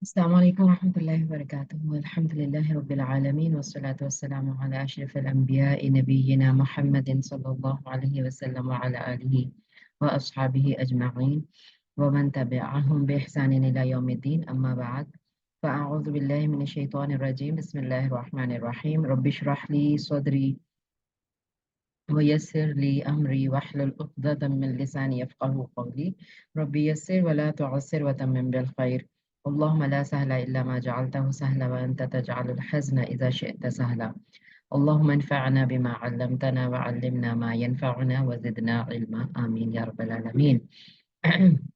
السلام عليكم ورحمة الله وبركاته. الحمد لله رب العالمين والصلاة والسلام على أشرف الأنبياء نبينا محمد صلى الله عليه وسلم وعلى آله وأصحابه أجمعين ومن تبعهم بإحسان إلى يوم الدين. أما بعد، فأعوذ بالله من الشيطان الرجيم. بسم الله الرحمن الرحيم. رب اشرح لي صدري ويسر لي أمري واحلل عقدة من لساني يفقه قولي. ربي يسر ولا تعسر وتمم بالخير. اللهم لا سهل إلا ما جعلته سهلا وأنت تجعل الحزن إذا شئت سهلا. اللهم انفعنا بما علمتنا وعلمنا ما ينفعنا وزدنا علما. آمين يا رب العالمين.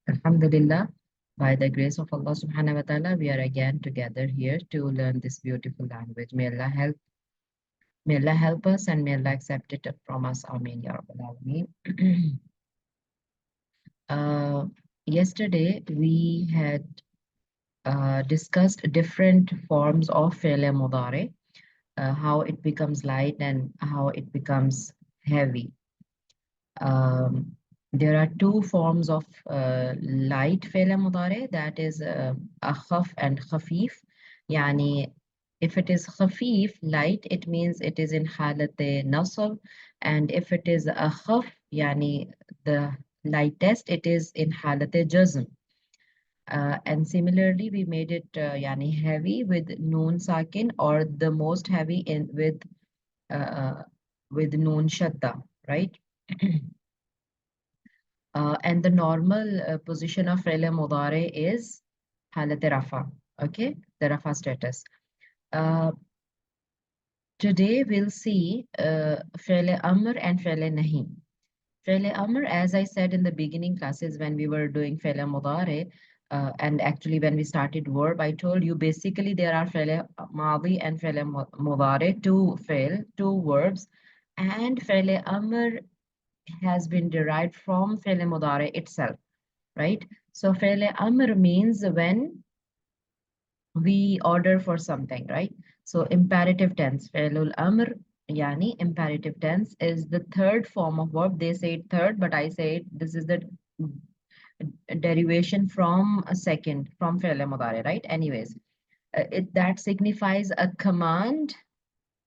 Alhamdulillah, by the grace of Allah Subhanahu wa Ta'ala, we are again together here to learn this beautiful language. May Allah help us and may Allah accept it from us. Ameen Ya Rabbal Alameen. Uh, Yesterday, we had discussed different forms of fi'l mudari, how it becomes light and how it becomes heavy. Um, there are two forms of light fi'l mudari, that is akhaf and khafif. Yani, if it is khafif, light, it means it is in halat nasab, and if it is akhaf, yani the lightest, it is in halat jazm. And similarly, we made it yani heavy with noon sakin, or the most heavy in with noon shadda, right? And the normal position of fi'l mudari is halat rafa, okay, the rafa status. Uh, Today we'll see fi'l amr and fi'l nahi. Fi'l amr, as I said in the beginning classes when we were doing fi'l mudari, and actually when we started verb, I told you basically there are fi'l madi and fi'l mudari, two verbs, and fi'l amr has been derived from fi'l mudari itself, right? So fi'l amr means when we order for something, right? So imperative tense, fi'lul amr, yani imperative tense is the third form of verb. They say it third, but I say it, this is the derivation from a second, from fi'l mudari, right? Anyways, that signifies a command,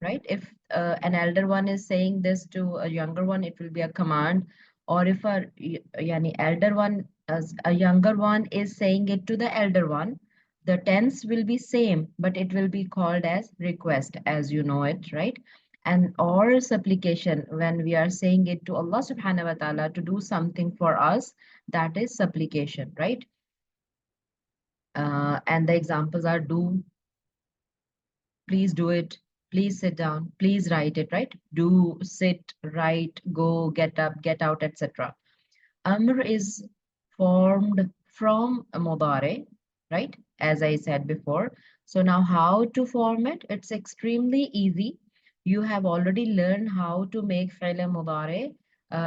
right? If an elder one is saying this to a younger one, it will be a command. Or if yani elder one, as a younger one is saying it to the elder one, the tense will be same, but it will be called as request, as you know it, right? And or supplication, when we are saying it to Allah Subhanahu wa Ta'ala to do something for us, that is supplication, right? And the examples are do, please do it, please sit down, please write it, right? Do, sit, write, go, get up, get out, etc. Amr is formed from a mudare, right? As I said before. So now how to form it? It's extremely easy. You have already learned how to make fi'l mudare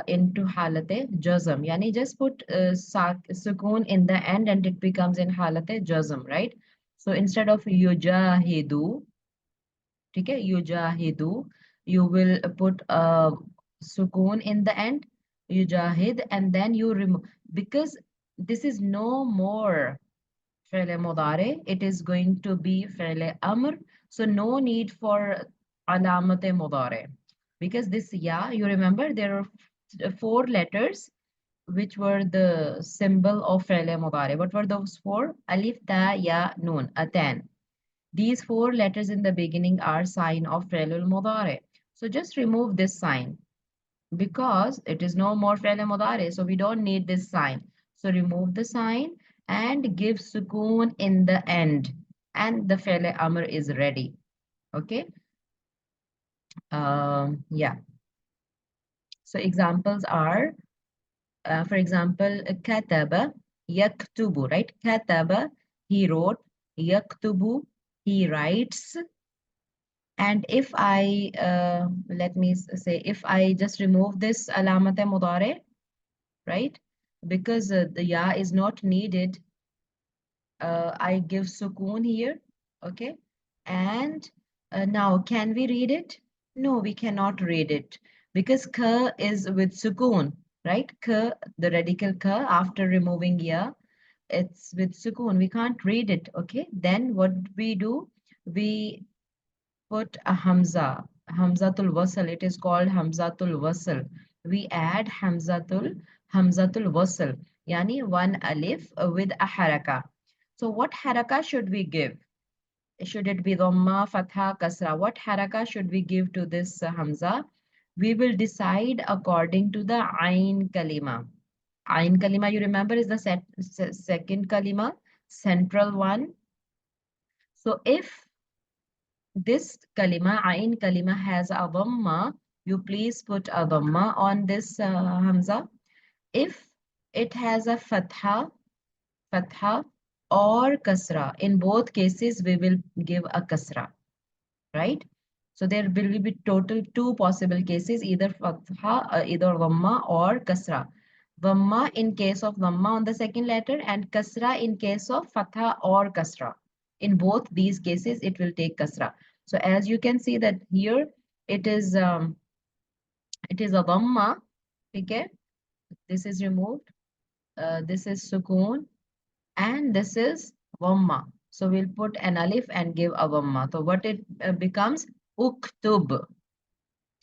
into halate jazm. Yani just put sukoon in the end and it becomes in halate jazm, right? So instead of yujahidu, ठीक है, yujahidu, you will put a sukoon in the end, yujahid, and then you remove, because this is no more fi'l mudare, it is going to be fi'l amr, so no need for alamat mudare, because this ya, you remember there are four letters which were the symbol of fi'l mudare. What were those four? Alif, ta, ya, nun, atan. These four letters in the beginning are sign of fi'lul mudari. So just remove this sign because it is no more fi'l mudari. So we don't need this sign. So remove the sign and give sukoon in the end. And the fi'l amr is ready. Okay. Yeah. So examples are, for example, kataba, yaktubu, right? Kataba, he wrote. Yaktubu, he writes. And if I, let me say, if I just remove this alamat mudare, right? Because the ya is not needed, I give sukoon here, okay? And now, can we read it? No, we cannot read it because ka is with sukoon, right? Ka, the radical ka after removing ya. it's with sukoon. We can't read it. Okay. Then what we do? We put a hamza, hamzatul wasl. It is called hamzatul wasl. We add hamzatul wasl. Yani one alif with a haraka. So what haraka should we give? Should it be dhamma, fatha, kasra? What haraka should we give to this hamza? We will decide according to the ain kalima. Ain kalima, you remember, is the second kalima, central one. So if this kalima, ain kalima, has a dhamma, you please put a dhamma on this hamza. If it has a fatha or kasra, in both cases we will give a kasra, right? So there will be total two possible cases, either fatha, either dhamma or kasra. Dhamma in case of dhamma on the second letter, and kasra in case of fatha or kasra. In both these cases, it will take kasra. So as you can see that here, it is a dhamma. Okay, this is removed. This is sukoon, and this is dhamma. So we'll put an alif and give a dhamma. So what it becomes? Uktub.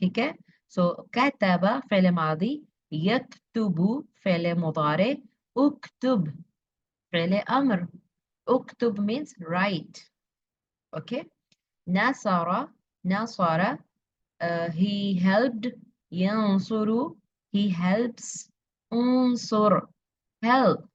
ठीक है. So كتب فعل ماضي, يكتب فعل مضارع, اكتب فعل أمر. اكتب means write. Okay. Nasr, he helped. ينصر, he helps. Ansar, help.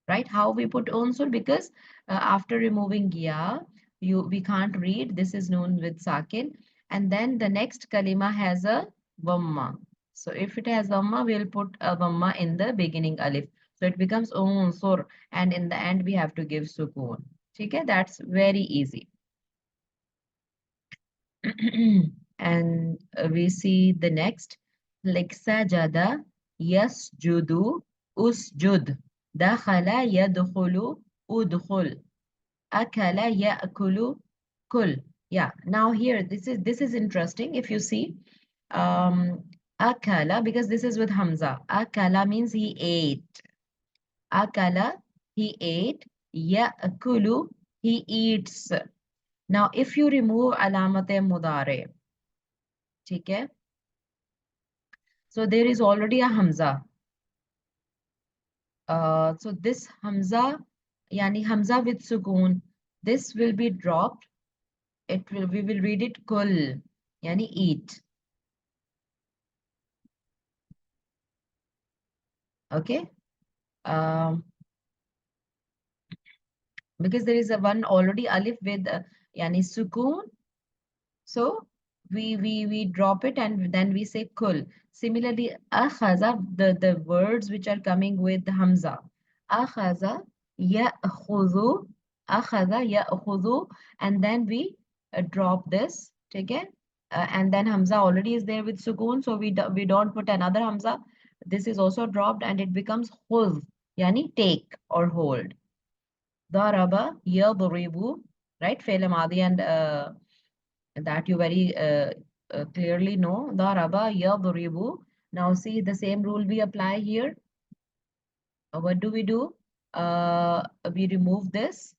Right? How we put unsur? Because after removing ya, we can't read. This is known with sakin. And then the next kalima has a dhamma. So if it has dhamma, we'll put a dhamma in the beginning alif. So it becomes unsur. And in the end, we have to give sukoon. Okay, that's very easy. And we see the next, like sajada, yasjudu, usjud, dakhala, yadkhulu, udkhul, akala, ya'kulu, kul. Yeah, now here this is interesting. If you see, akala, because this is with hamza. Akala means he ate. Akala, he ate. Ya'kulu, he eats. Now, if you remove alamate mudare, okay, so there is already a hamza. So this hamza, yani hamza with sukoon, this will be dropped. We will read it kul, yani eat. Okay. Um, because there is a one already alif with yani sukoon. So we drop it and then we say kul. Similarly, akhaza, the words which are coming with hamza. Akhaza, ya'khudhu, akhaza, ya'khudhu, and then we drop this. Okay? And then hamza already is there with sukoon, so we don't put another hamza. This is also dropped and it becomes khudh, yani take or hold. Daraba, yadribu, right? Fi'l madi and that you very clearly know. Daraba yadribu. Now see the same rule we apply here. What do? We remove this.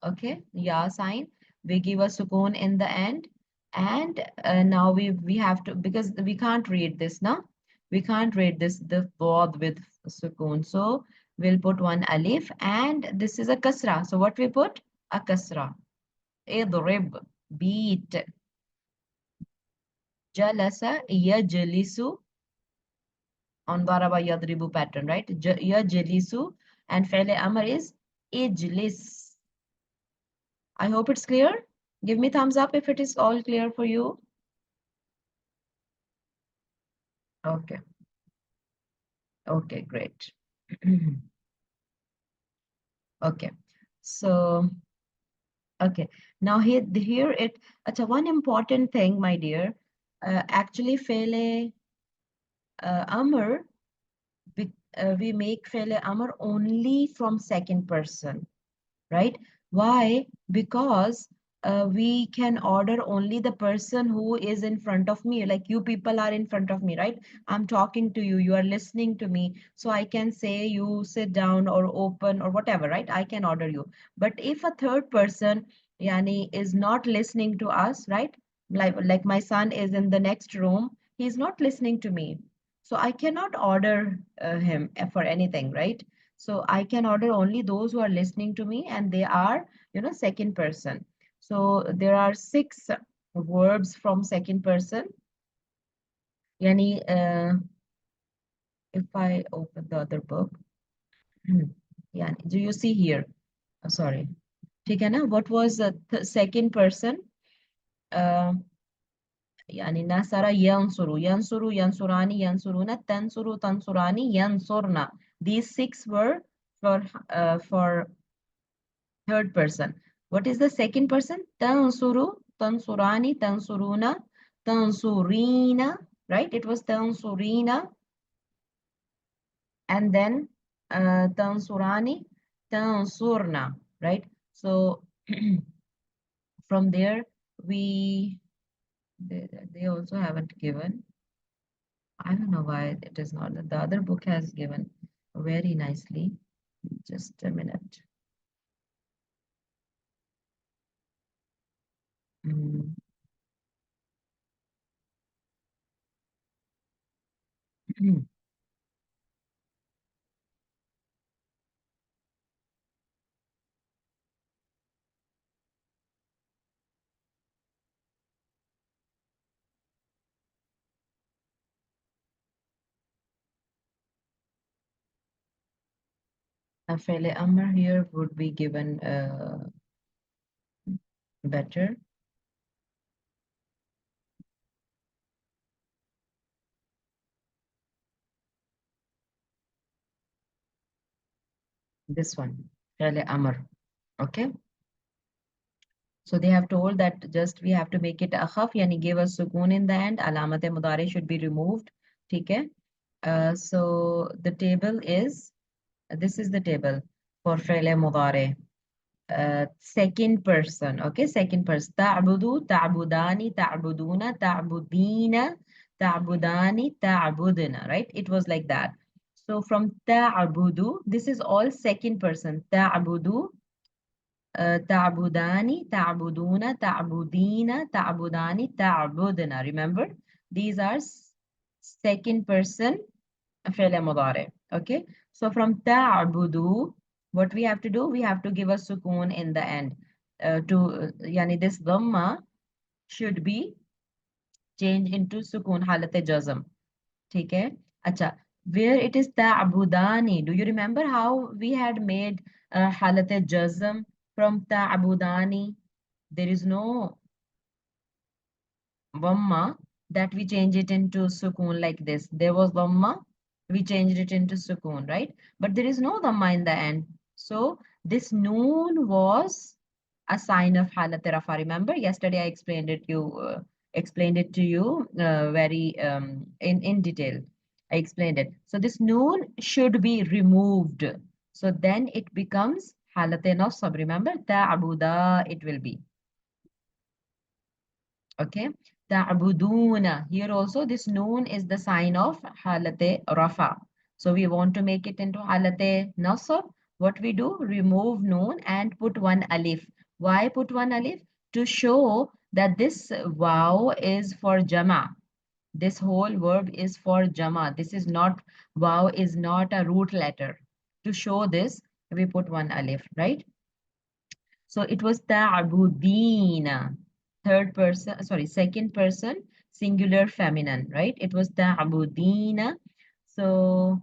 Okay, ya sign. We give a sukoon in the end, and now we have to, because we can't read this now. We can't read this the bod with sukoon. So we'll put one alif, and this is a kasra. So what we put? A kasra. Idrib, beat. Jalasa, yajlisu, on daraba yadribu pattern, right? Yajlisu, and fi'l amr is ijlis. I hope it's clear. Give me thumbs up if it is all clear for you. Okay. Okay, great. Okay. So, okay. Now here it's a one important thing, my dear. Actually, fi'l amr, we make fi'l amr only from second person, right? Why? Because we can order only the person who is in front of me. Like you people are in front of me, right? I'm talking to you, you are listening to me. So I can say you sit down or open or whatever, right? I can order you. But if a third person, yani, is not listening to us, right? Like my son is in the next room, he's not listening to me. So I cannot order him for anything, right? So I can order only those who are listening to me and they are, second person. So there are six verbs from second person. Yani, if I open the other book, yeah, do you see here? Sorry. ठीक है ना? What was the second person? Uh, يعني nasara yansuru, yansuru, yansurani, yansuruna, tansuru, tansurani, yansurna. These six were for third person. What is the second person? Tansuru, tansurani, tansuruna, tansurina, right? It was tansurina, and then tansurani, tansurna, right? So from there, we they also haven't given. I don't know why it is not. The other book has given very nicely. Just a minute. Mm. A Fele Amr here would be given better. This one, Fele Amr. Okay. So they have told that just we have to make it akhaf, yani give us sukoon in the end. Alamat mudari should be removed. Okay. So the table is, this is the table for Fele Mudari. Second person, okay, second person. Ta'budu, ta'budani, ta'buduna, ta'budina, ta'budani, ta'budina, right? It was like that. So from ta'budu, this is all second person. Ta'budu, ta'budani, ta'buduna, ta'budina, ta'budani, ta'budina. Remember, these are second person فعل مضارع. Okay, so from ta'budu, what we have to do, we have to give a sukoon in the end. Yani this dhamma should be changed into sukoon halat jazm. ठीक है? अच्छा, where it is ta'budani, do you remember how we had made halat jazm from ta'budani? There is no Dhamma that we change it into sukoon like this. There was Dhamma, we changed it into sukoon, right? But there is no Dhamma in the end. So this noon was a sign of halat rafa. Remember, yesterday I explained it to you very in detail. I explained it. So this noon should be removed. So then it becomes halat nasab. Remember, ta'abuda it will be. Okay. Ta'buduna. Here also this noon is the sign of halate rafa. So we want to make it into halate nasab. What we do? Remove noon and put one alif. Why put one alif? To show that this wow is for jama. This whole verb is for jama. This is not, wow is not a root letter. To show this, we put one alif, right? So it was ta'budina, third person, sorry, second person, singular feminine, right? It was ta'budina. So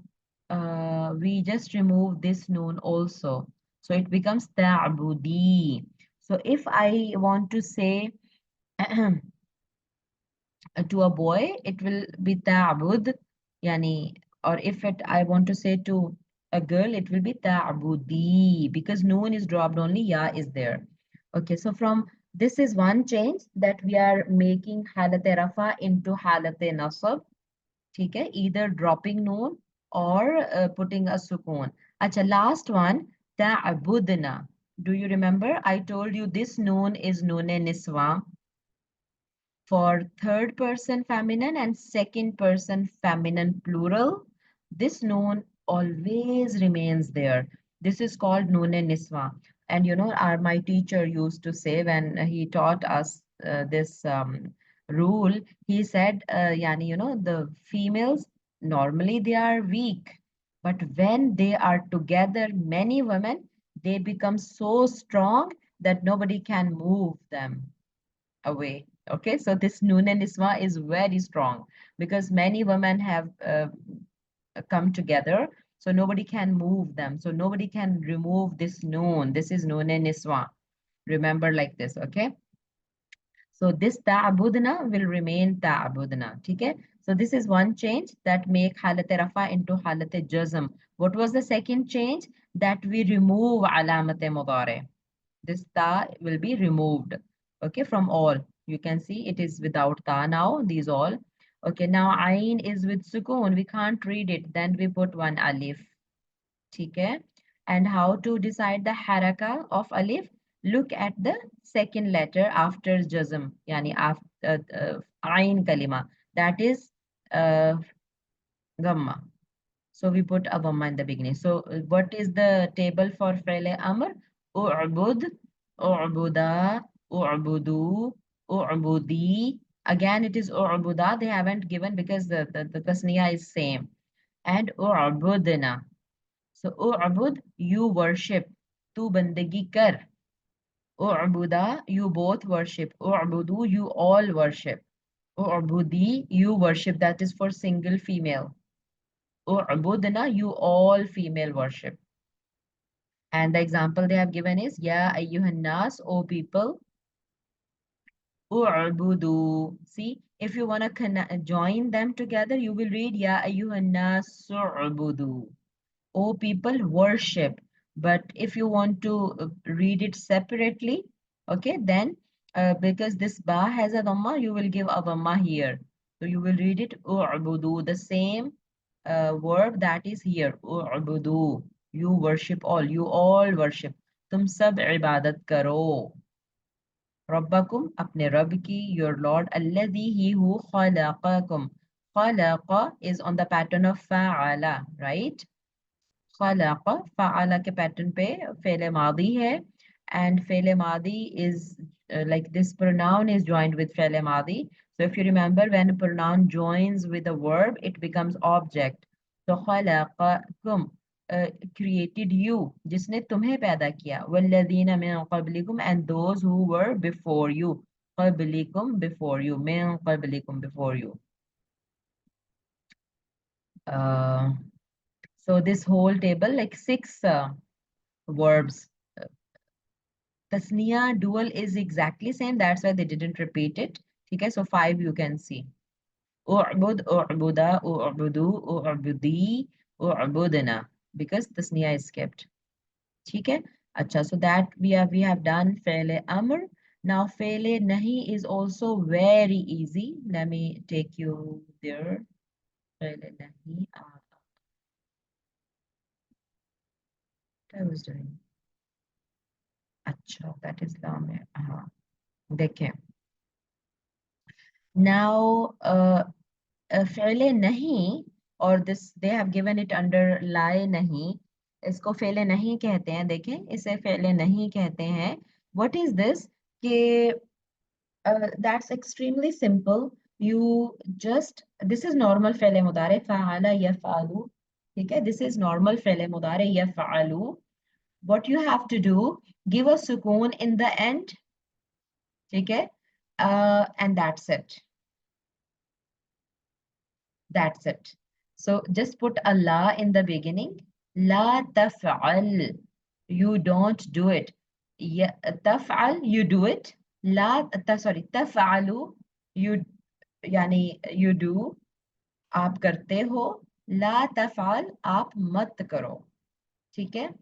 we just remove this noon also. So it becomes ta'budi. So if I want to say to a boy, it will be ta'bud, yani, or if I want to say to a girl, it will be ta'budi because noon is dropped, only ya is there. Okay, so from this is one change that we are making halat rafa into halat nasab. ठीक है, either dropping noon or putting a sukoon. अच्छा, last one, ta'budna. Do you remember? I told you this noon is noon niswa for third person feminine and second person feminine plural. This noon always remains there. This is called noon niswa. And you know, my teacher used to say when he taught us this rule, he said, yani, you know, the females normally they are weak, but when they are together, many women, they become so strong that nobody can move them away. Okay, so this Noon and Niswa is very strong because many women have come together, so nobody can move them. So nobody can remove this Noon. This is Noon and Niswa. Remember like this, okay? So this ta'budna will remain ta'budna. Okay? So this is one change that make halat rafa into halat jazm. What was the second change? That we remove alamat mudare. This ta will be removed, okay, from all. You can see it is without ta now, these all. Okay, now ain is with sukoon. We can't read it. Then we put one alif. Okay. And how to decide the haraka of alif? Look at the second letter after jazm, yani after ain kalima. That is uh, gamma. So we put a dhamma in the beginning. So what is the table for fi'l amr? U'bud, u'buda, u'budu, u'budi. Again, it is u'buda. They haven't given because the tasniya is same. And u'budna. So u'bud, you worship. Tu bandagi kar. U'buda, you both worship. U'budu, you all worship. U'budi, you worship. That is for single female. U'budna, you all female worship. And the example they have given is Ya ayyuhan nas, O people, u'budu. See, if you want to join them together, you will read Ya ayyuhan nas u'budu. O people, worship. But if you want to read it separately, okay, then because this ba has a dhamma, you will give a dhamma here. So you will read it u'budu, the same verb that is here. U'budu, you worship all, you all worship. तुम सब इबादत करो. रब्बकुम, अपने रब की, your Lord, alladhi, he who, khalaqakum. Khalaqa is on the pattern of fa'ala, right? खलक फ़अल के pattern पे फ़ेल मादी है and fail Modi is like this pronoun is joined with fail Modi. So if you remember, when a pronoun joins with a verb, it becomes object. So खलक़कुम, created you, जिसने तुम्हें पैदा किया. वल्लज़ीन मिन क़ब्लिकुम, and those who were before you. क़ब्लिकुम, before you. मिन क़ब्लिकुम, before you. Uh, so this whole table, like six verbs. Tasniya dual is exactly same. That's why they didn't repeat it. Okay, so five you can see. U'bud, u'buda, u'budu, u'budi, u'budna. Because tasniya is kept. Okay. Acha, so that we have done fe'le amr. Now fe'le nahi is also very easy. Let me take you there. Fe'le nahi. What I was doing. Acha, that is lam. देखें. Now, फेले नहीं, और this they have given it under lie नहीं. इसको फेले नहीं कहते हैं. देखें, इसे फेले नहीं कहते हैं. What is this? कि that's extremely simple. You just, this is normal फेले मुदारे, फ़अला यफ़अलु. ठीक है, this is normal फेले मुदारे यफ़अलु. What you have to do, give a sukoon in the end. ठीक है, and that's it. That's it. So just put a la in the beginning. La taf'al. You don't do it. Ya, taf'al, you do it. Sorry, taf'alu, you, yani, you do. आप करते हो. La taf'al, आप मत करो. ठीक है?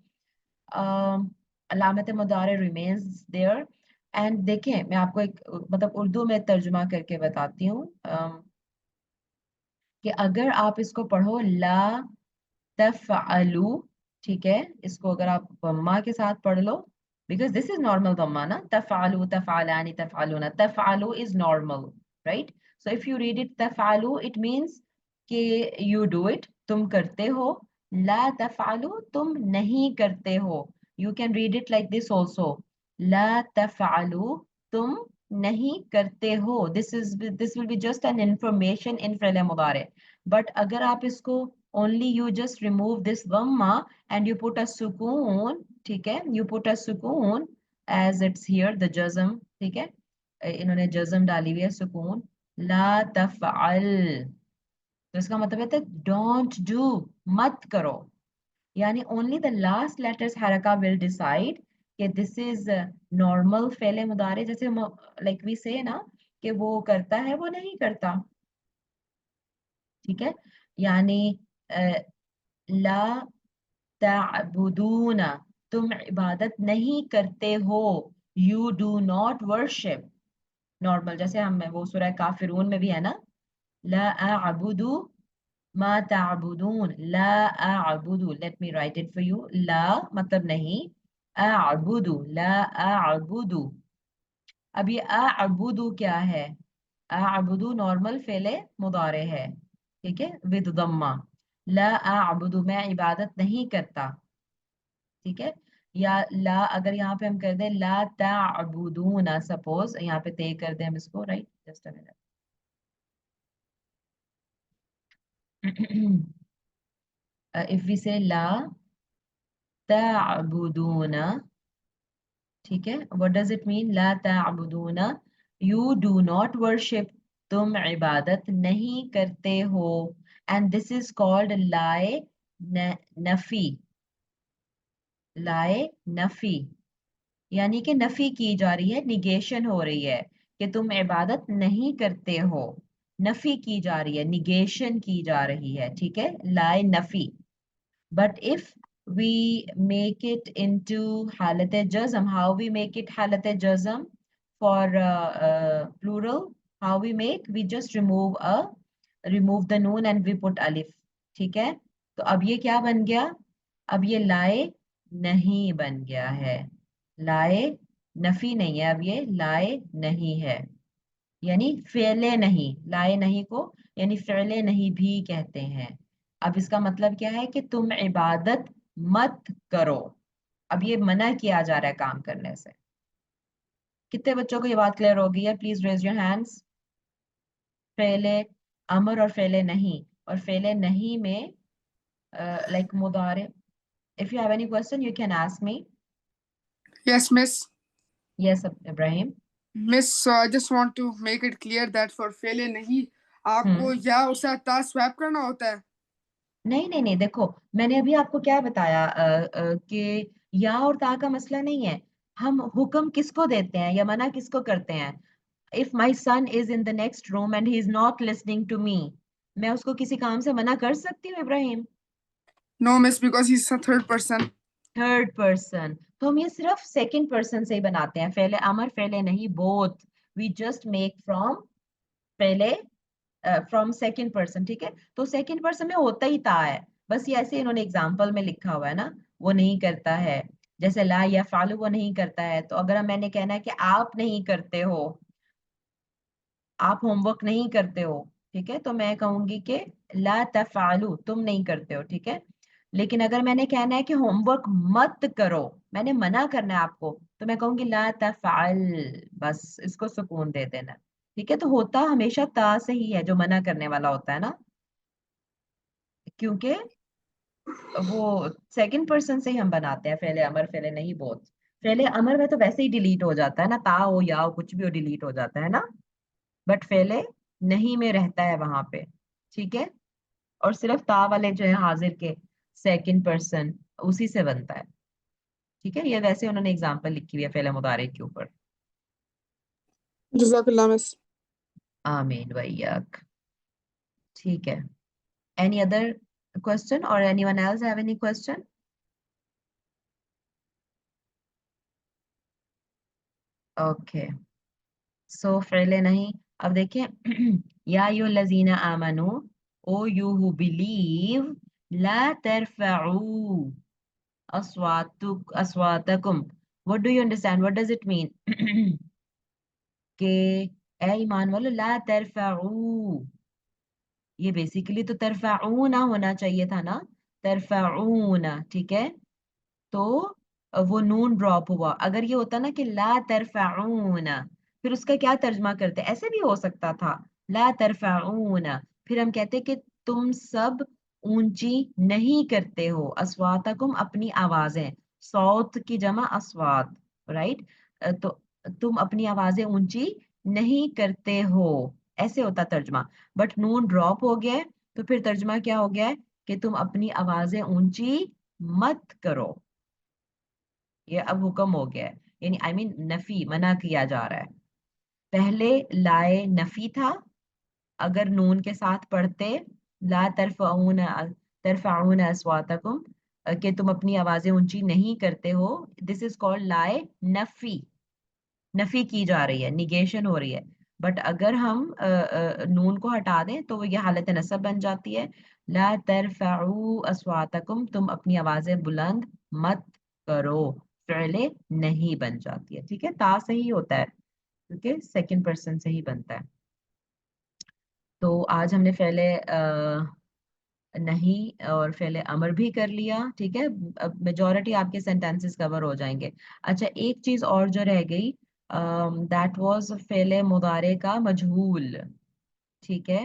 अलामत मुदारे remains there. And देखें, मैं आपको एक मतलब उर्दू में तर्जुमा करके बताती हूँ. कि अगर आप इसको पढ़ो ला तफ़अलु, ठीक है, इसको अगर आप वम्मा के साथ पढ़ लो, because this is normal dhamma na, taf'alu, taf'alani, taf'aluna. Taf'alu is normal, right? So if you read it taf'alu, it means कि you do it, तुम करते हो. ला तफालू, तुम नहीं करते हो. You can read it like this also. ला तफालू, तुम नहीं करते हो. This will be just an information in फ़िल मुदारे. But अगर आप इसको only you just remove this dhamma and you put a sukoon, ठीक है? You put a sukoon as it's here the jazm, ठीक है? इन्होंने जज्म डाली हुई है सुकून. ला तफअल, तो इसका मतलब है डोंट डू, मत करो. यानी ओनली द लास्ट लेटर्स हरका विल डिसाइड कि दिस इज नॉर्मल फेले मुदारे. जैसे लाइक वी से ना कि वो करता है वो नहीं करता, ठीक है? यानी ला तअबुदूना, तुम इबादत नहीं करते हो. You do not worship. Normal जैसे हम वो सूरह काफिरून में भी है ना, ला अअबुदु मा ताबुदून. ला अअबुदु, let me write it for you. ला मतलब नहीं, अअबुदु, ला अअबुदु. अब ये अअबुदु क्या है? अअबुदु नॉर्मल फेले मुदारे है, ठीक है, विद दम्मा. ला अअबुदु, मैं इबादत नहीं करता, ठीक है? या ला अगर यहाँ पे हम कर दें ला ताबुदूना, सपोज यहाँ पे ते कर दें हम इसको, right? Just a minute. if we say ला ताबुदूना, ठीक है, what does it mean? La ताबुदूना, you do not worship, तुम इबादत नहीं करते हो. and this is called लाए नफी. लाए नफी यानी कि नफी की जा रही है, निगेशन हो रही है कि तुम इबादत नहीं करते हो. नफी की जा रही है, निगेशन की जा रही है, ठीक है, लाए Nafi. But if we make it into halat jazm, how we make it halat jazm for plural? How we make? We just remove the noon and we put alif. ठीक है? तो अब ये क्या बन गया? अब ये लाए नहीं बन गया है. लाए नफी नहीं है, अब ये लाए नहीं है. यानी फेले नहीं, लाए नहीं को यानी फेले नहीं भी कहते हैं. अब इसका मतलब क्या है कि तुम इबादत मत करो. अब ये मना किया जा रहा है काम करने से. कितने बच्चों को ये बात क्लियर हो गई है? Please raise your hands. फेले अमर और फेले नहीं, और फेले नहीं में लाइक मुदारे. If you have any question you can ask me. Yes, Miss. Yes Ibrahim. Miss, so I just want to make it clear that for failure नहीं आपको या उसे ता स्वैप करना होता है. नहीं नहीं नहीं, देखो मैंने अभी आपको क्या बताया कि या और ता का मसला नहीं है. हम हुक्म किसको देते हैं या मना किसको करते हैं? If my son is in the next room and he is not listening to me, मैं उसको किसी काम से मना कर सकती हूँ Ibrahim? No, Miss, because he's a third person. Third person. तो हम ये सिर्फ सेकंड पर्सन से ही बनाते हैं. फेले अमर फेले नहीं, both we just make from फेले फ्रॉम सेकंड पर्सन, ठीक है? तो सेकंड पर्सन में होता ही ता है, बस ये ऐसे इन्होंने एग्जाम्पल में लिखा हुआ है ना, वो नहीं करता है. जैसे ला या फालू, वो नहीं करता है. तो अगर मैंने कहना है कि आप नहीं करते हो, आप होमवर्क नहीं करते हो, ठीक है, तो मैं कहूंगी कि ला तफालू, तुम नहीं करते हो, ठीक है? लेकिन अगर मैंने कहना है कि होमवर्क मत करो, मैंने मना करना है आपको, तो मैं कहूंगी ला तफाल. बस इसको सुकून दे देना, ठीक है? तो होता हमेशा ता से ही है जो मना करने वाला होता है ना, क्योंकि वो सेकंड पर्सन से ही हम बनाते हैं. फेले अमर फेले नहीं, बोथ. फेले अमर में तो वैसे ही डिलीट हो जाता है ना, ता हो या हो कुछ भी हो डिलीट हो जाता है ना. बट फेले नहीं में रहता है वहां पे, ठीक है? और सिर्फ ता वाले जो है हाजिर के सेकंड पर्सन, उसी से बनता है, ठीक है? ये वैसे उन्होंने एग्जांपल लिखी हुई है फेले मुदारे के ऊपर. जज़ाकल्लाह मिस. आमीन वैयक. ठीक है. एनी अदर क्वेश्चन और anyone else have any question? Okay, so फेले नहीं. अब देखें या यू लजीना आमनु, ओ यू हु बिलीव, ला तरफऊ अस्वातकुम what do you understand, what does it mean? کہ اے ایمان والو لا ترفعو، یہ بیسیکلی تو ترفعون ہونا چاہیے تھا نا، ترفعون، ٹھیک ہے؟ تو وہ نون ڈراپ ہوا. اگر یہ ہوتا نا کہ لا ترفعون، پھر اس کا کیا ترجمہ کرتے؟ ایسے بھی ہو سکتا تھا لا ترفعون، پھر ہم کہتے کہ تم سب اونچی نہیں کرتے ہو اصواتکم، اپنی آوازیں، صوت کی جمع اصوات، رائٹ؟ تو تم اپنی آوازیں اونچی نہیں کرتے ہو، ایسے ہوتا ترجمہ. بٹ نون ڈراپ ہو گیا ہے، تو پھر ترجمہ کیا ہو گیا ہے کہ تم اپنی آوازیں اونچی مت کرو. یہ اب حکم ہو گیا ہے، یعنی آئی مین نفی، منع کیا جا رہا ہے. پہلے لائے نفی تھا، اگر نون کے ساتھ پڑھتے لا ترفعون اصواتکم، کہ تم اپنی آوازیں اونچی نہیں کرتے ہو، دس از کالڈ لائے نفی، نفی کی جا رہی ہے، نیگیشن ہو رہی ہے. بٹ اگر ہم نون کو ہٹا دیں تو وہ یہ حالت نصب بن جاتی ہے، لا ترفعوا اصواتکم، تم اپنی آوازیں بلند مت کرو، فعل نہیں بن جاتی ہے. ٹھیک ہے، تا صحیح ہوتا ہے کیونکہ سیکنڈ پرسن سے ہی بنتا ہے. تو آج ہم نے فعل نہیں اور فعل امر بھی کر لیا. ٹھیک ہے، اب میجورٹی آپ کے سینٹینسز کور ہو جائیں گے. اچھا، ایک چیز اور جو رہ گئی، دیٹ واز فعل مضارع کا مجہول. ٹھیک ہے،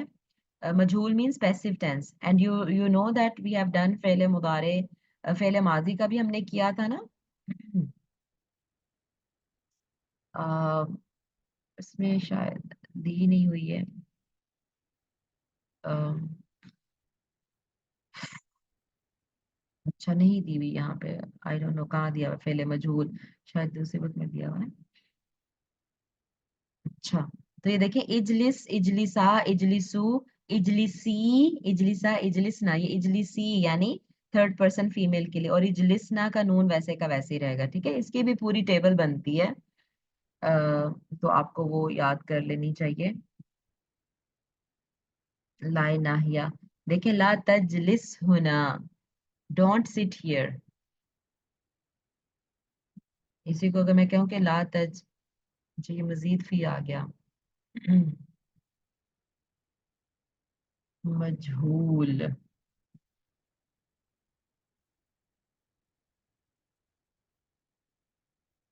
مجہول means passive tense, and you know that we have done فعل مضارع، فعل ماضی کا بھی ہم نے کیا تھا نا. اس میں شاید دی نہیں ہوئی ہے، اچھا نہیں دی ہوئی یہاں پہ، آئی ڈونٹ نو کہاں دیا ہوا فعل مجہول، شاید دوسرے بک میں دیا ہوا ہے. اچھا، تو یہ دیکھیں، اجلس، اجلسا، اجلسو، اجلسی، اجلسا، اجلسنا، یہ اجلسی یعنی تھرڈ پرسن فیمیل کے لیے، اور اجلسنا کا نون ویسے کا ویسے ہی رہے گا. ٹھیک ہے، اس کی بھی پوری ٹیبل بنتی ہے، تو آپ کو وہ یاد کر لینی چاہیے. لائے ناہیا، دیکھیں لا تجلس ہونا، ڈونٹ سٹ ہیئر. اسی کو اگر میں کہوں کہ لا تج، جی مزید فی آ گیا. مجہول،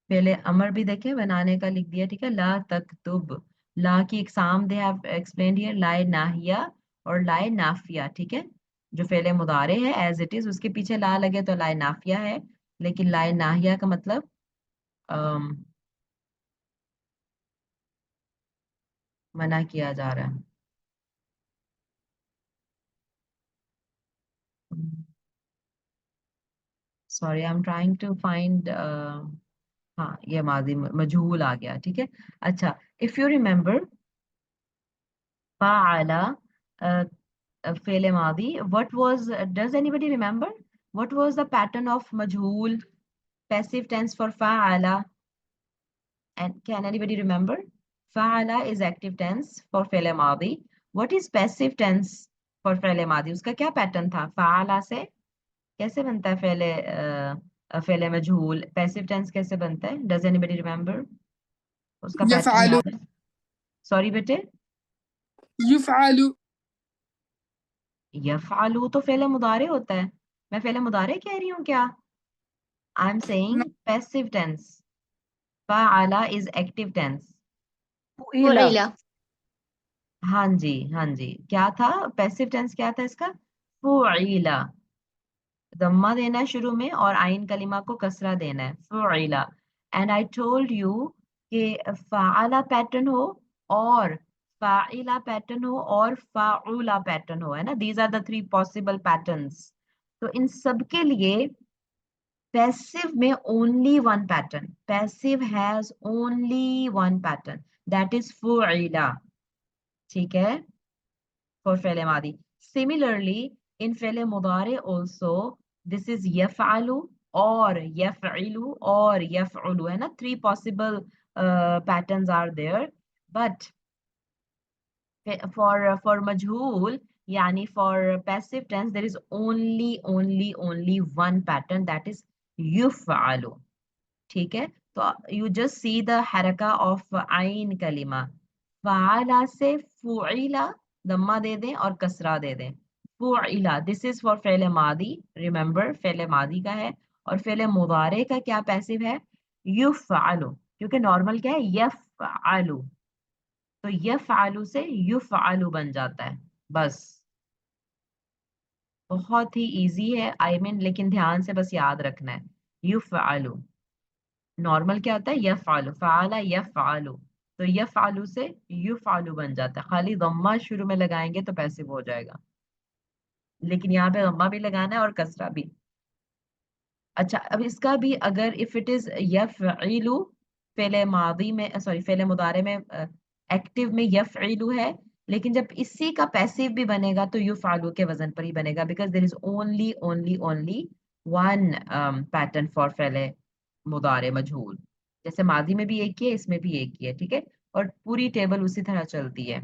پہلے امر بھی دیکھیں بنانے کا لکھ دیا. ٹھیک ہے، لا تکتب، لا کی اقسام دے ہیو ایکسپلینڈ ہیئر، لائے ناہیہ اور لائے نافیہ. ٹھیک ہے، جو فعل مضارع ہے ایز اٹ از، اس کے پیچھے لا لگے تو لائے نافیہ ہے، لیکن لائے ناہیہ کا مطلب منع کیا جا رہا ہے. Sorry, I'm trying to find, ہاں یہ ماضی مجہول آ گیا. ٹھیک ہے، اچھا، اف یو ریمبر فعل، فعل ماضی، what was, does anybody remember what was the pattern of majhul passive tense for fa'ala? And can anybody remember? Fa'ala is active tense for فعل ماضی. What is passive tense for فعل ماضی؟ اس کا کیا pattern تھا؟ فعلا سے کیسے بنتا ہے فعل مجہول؟ پیسو ٹینس کیسے بنتا ہے؟ Does anybody remember? اس کا پیٹرن يفعل، یاد ہے؟ سوری بیٹے، يفعل. یفعلو تو فعل مضارع ہوتا ہے، میں فعل مضارع کہہ رہی ہوں کیا؟ I'm saying passive tense. فعل از ایکٹیو ٹینس. فعیلا. ہاں جی، ہاں جی، کیا تھا پیسو ٹینس؟ کیا تھا اس کا؟ فعیلا، ضمہ دینا ہے شروع میں اور عین کلمہ کو کسرہ دینا ہے، فعیلا. اینڈ آئی ٹولڈ یو کہ فعلا پیٹرن ہو اور فاعلا پیٹرن ہو اور فاعولا پیٹرن ہو، ہے نا، these are the 3 possible patterns. تو ان سب کے لیے پیسو میں only one pattern, passive has only one pattern, that is فعیلا. ٹھیک ہے، for فعل ماضی. Similarly, in فعل مضارع also, this is يفعل اور يفعل اور يفعل، ہے نا، 3 possible patterns are there. But for مجہول یعنی for passive tense, there is only one pattern, that is يفعل. ٹھیک ہے، تو you just see the حرکہ of عین کلمہ. فعلا سے فعلا ضمہ دے دیں اور کسرہ دے دیں. فعلا this is for فعل ماضی. remember فعل ماضی کا ہے. اور فعل مضارع کا کیا پیسو ہے؟ یفعل. کیونکہ نارمل کیا ہے؟ یفعل. تو یفعل سے یفعل بن جاتا ہے. بس بہت ہی ایزی ہے آئی مین، لیکن دھیان سے بس یاد رکھنا ہے. یفعل نارمل کیا ہوتا ہے؟ یفعل. فعل یفعل. تو یفعل سے یفعل بن جاتا ہے. خالی ضمہ شروع میں لگائیں گے تو پیسو ہو جائے گا، لیکن یہاں پہ ضمہ بھی لگانا ہے اور کسرہ بھی. اچھا اب اس کا بھی اگر if it is یفعل فعل ماضی میں سوری فعل مضارع میں ایکٹیو میں یفعل ہے، لیکن جب اسی کا پیسو بھی بنے گا تو یفعل کے وزن پر ہی بنے گا، because there is only one pattern for فعل مضارع مجہول. جیسے ماضی میں بھی ایک ہی ہے، اس میں بھی ایک ہی ہے. ٹھیک ہے، اور پوری ٹیبل اسی طرح چلتی ہے.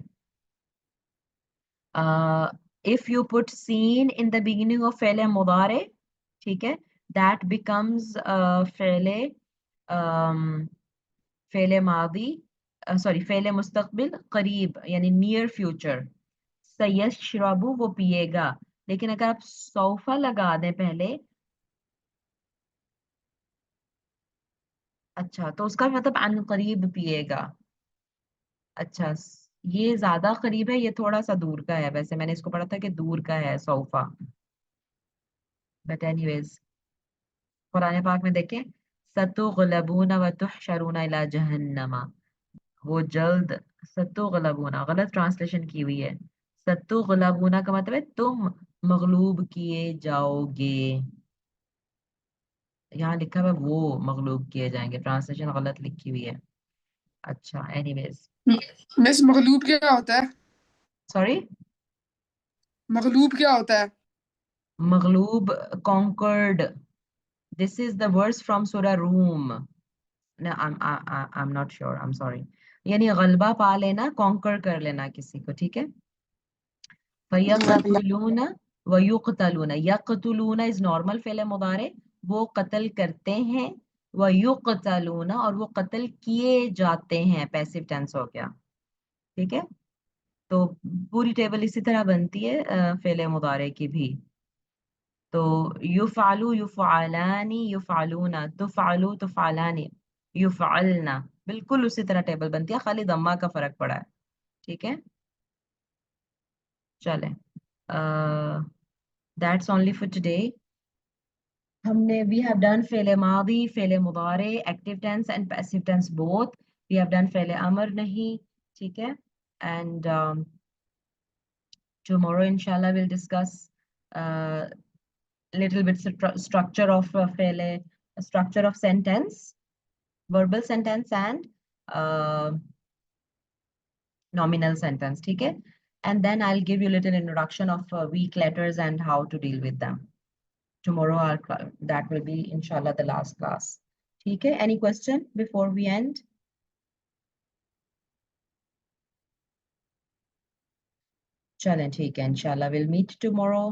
if you put seen in the beginning of فعل مضارع، ٹھیک ہے، that becomes فعل ماضی سوری فعل مستقبل قریب یعنی نیئر فیوچر. سیشربو وہ پیے گا، لیکن اگر آپ سوفا لگا دیں پہلے، اچھا تو اس کا مطلب عن قریب پیے گا. اچھا یہ زیادہ قریب ہے، یہ تھوڑا سا دور کا ہے. ویسے میں نے اس کو پڑھا تھا کہ دور کا ہے سوفا، بٹ اینی ویز قرآن پاک میں دیکھیں ستغلبون وتحشرون الی جہنم، وہ جلد ستغلبون غلط ٹرانسلیشن کی ہوئی ہے. ستغلبون کا مطلب ہے تم مغلوب کیے جاؤ گے. یہاں لکھا ہے وہ مغلوب کیے جائیں گے، ٹرانسلیشن غلط لکھی ہوئی ہے. اچھا اینی ویز مس مغلوب کیا ہوتا ہے؟ سوری مغلوب کیا ہوتا ہے؟ مغلوب conquered. This is the verse from Surah Room. No, I'm not sure. I'm sorry. یعنی غلبہ پا لینا، conquer کر لینا کسی کو. ٹھیک ہے، فَيَقْتُلُونَ وَيُقْتَلُونَ. يَقْتُلُونَ is normal فعل مضارع، وہ قتل کرتے ہیں. وَيُقْتَلُونَ اور وہ قتل کیے جاتے ہیں، پیسو ٹینس ہو گیا. ٹھیک ہے، تو پوری ٹیبل اسی طرح بنتی ہے فعل مضارع کی بھی. تو یفعلو یفعلانی یفعلون، تفعلو تفعلانی یفعلنا، بالکل اسی طرح ٹیبل بنتی ہے، خالی ضمہ کا فرق پڑا ہے. ٹھیک ہے چلیں that's only for today. ہم نے we have done فعل ماضی، فعل مضارع، active tense and passive tense both. we have done فعل امر نہیں. ٹھیک ہے، and tomorrow inshallah we'll discuss little bit structure of structure of sentence, verbal sentence and nominal sentence. ٹھیک ہے، and then I'll give you a little introduction of weak letters and how to deal with them. Tomorrow that will be inshallah the last class. ٹھیک ہے، any question before we end? چلیں ٹھیک ہے، inshallah we'll meet tomorrow.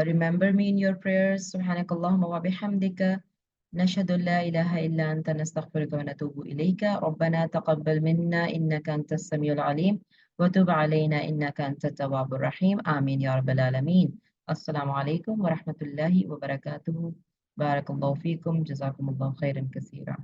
Remember me in your prayers. سبحانك اللهم وبحمدك نشهد أن لا إله إلا أنت نستغفرك ونتوب إليك. ربنا تقبل منا إنك أنت السميع العليم وتب علينا إنك أنت التواب الرحيم. آمين يا رب العالمين. السلام عليكم ورحمة الله وبركاته. بارك الله فيكم، جزاكم الله خيرا كثيرا.